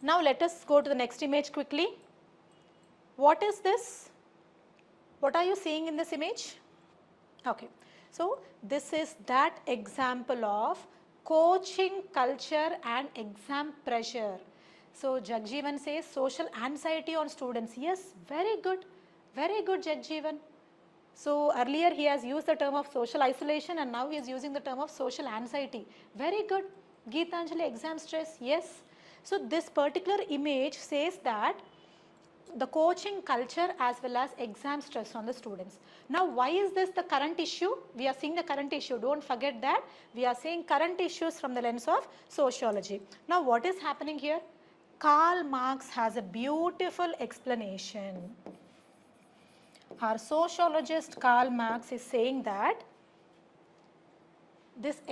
Now let us go to the next image quickly. What is this? What are you seeing in this image? Okay, so this is that example of coaching culture and exam pressure. So Jagjeevan says social anxiety on students. Yes, very good Jagjeevan. So earlier he has used the term of social isolation and now he is using the term of social anxiety. Very good. Geetanjali, exam stress, yes. So this particular image says that the coaching culture as well as exam stress on the students. Now why is this the current issue? We are seeing the current issue. Don't forget that we are seeing current issues from the lens of sociology. Now what is happening here? Karl Marx has a beautiful explanation. Our sociologist Karl Marx is saying that this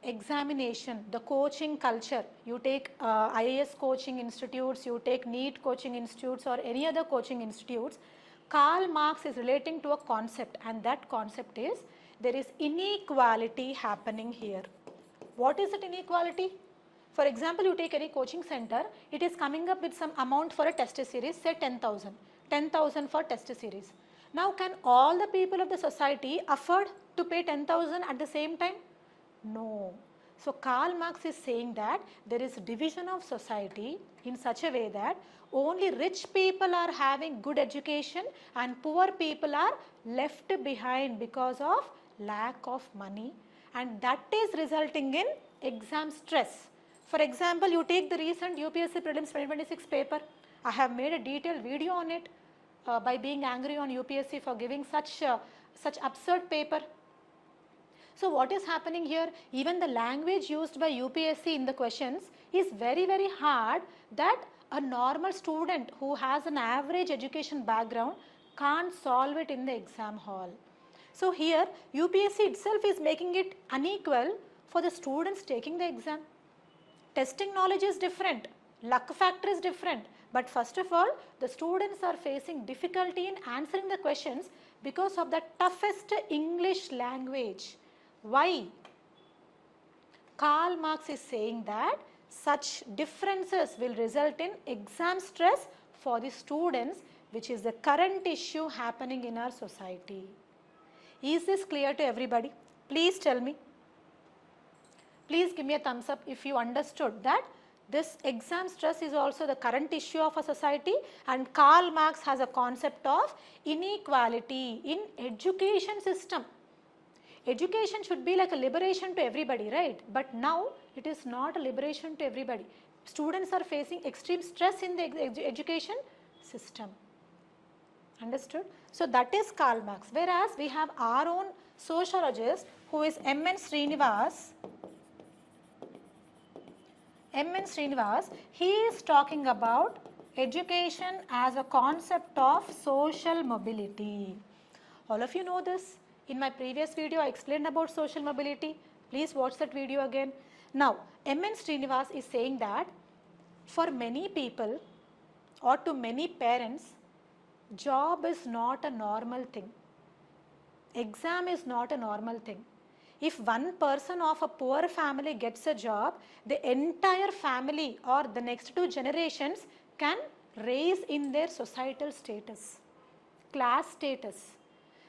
examination, the coaching culture, you take IAS coaching institutes, you take NEET coaching institutes or any other coaching institutes, Karl Marx is relating to a concept, and that concept is there is inequality happening here. What is it, inequality? For example, you take any coaching center, it is coming up with some amount for a test series, say 10,000. 10,000 for test series. Now can all the people of the society afford to pay 10,000 at the same time? No. So Karl Marx is saying that there is division of society in such a way that only rich people are having good education and poor people are left behind because of lack of money, and that is resulting in exam stress. For example, you take the recent UPSC Prelims 2026 paper. I have made a detailed video on it. By being angry on UPSC for giving such absurd paper. So what is happening here? Even the language used by UPSC in the questions is very hard that a normal student who has an average education background can't solve it in the exam hall. So here UPSC itself is making it unequal for the students taking the exam. Testing knowledge is different, luck factor is different. But first of all, the students are facing difficulty in answering the questions because of the toughest English language. Why? Karl Marx is saying that such differences will result in exam stress for the students, which is the current issue happening in our society. Is this clear to everybody? Please tell me. Please give me a thumbs up if you understood that this exam stress is also the current issue of a society, and Karl Marx has a concept of inequality in education system. Education should be like a liberation to everybody, right? But now it is not a liberation to everybody. Students are facing extreme stress in the education system. Understood? So that is Karl Marx. Whereas we have our own sociologist who is M.N. Srinivas. M.N. Srinivas, he is talking about education as a concept of social mobility. All of you know this. In my previous video, I explained about social mobility. Please watch that video again. Now, M.N. Srinivas is saying that for many people or to many parents, job is not a normal thing. Exam is not a normal thing. If one person of a poor family gets a job, the entire family or the next 2 generations can raise in their societal status, class status.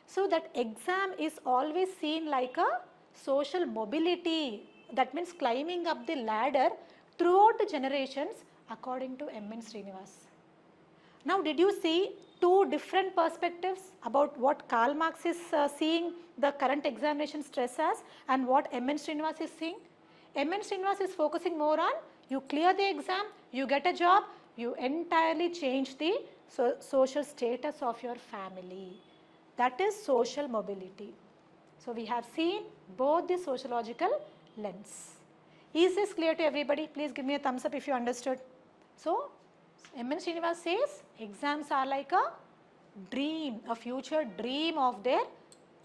So that exam is always seen like a social mobility. That means climbing up the ladder throughout the generations according to M.N. Srinivas. Now did you see 2 different perspectives about what Karl Marx is seeing the current examination stress as and what M.N. Srinivas is seeing? M.N. Srinivas is focusing more on you clear the exam, you get a job, you entirely change the social status of your family. That is social mobility. So we have seen both the sociological lens. Is this clear to everybody? Please give me a thumbs up if you understood. So M.N. Srinivas says exams are like a dream, a future dream of their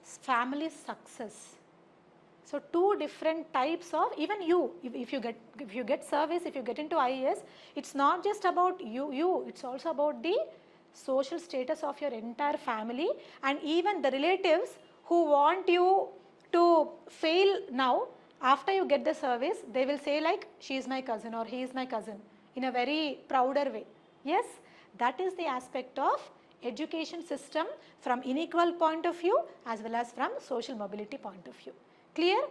family's success. So 2 different types of, even you, if you get service, if you get into IAS, it's not just about you, it's also about the social status of your entire family, and even the relatives who want you to fail now. After you get the service, they will say like, she is my cousin or he is my cousin. in a very prouder way. Yes, that is the aspect of education system from inequal point of view as well as from social mobility point of view. Clear?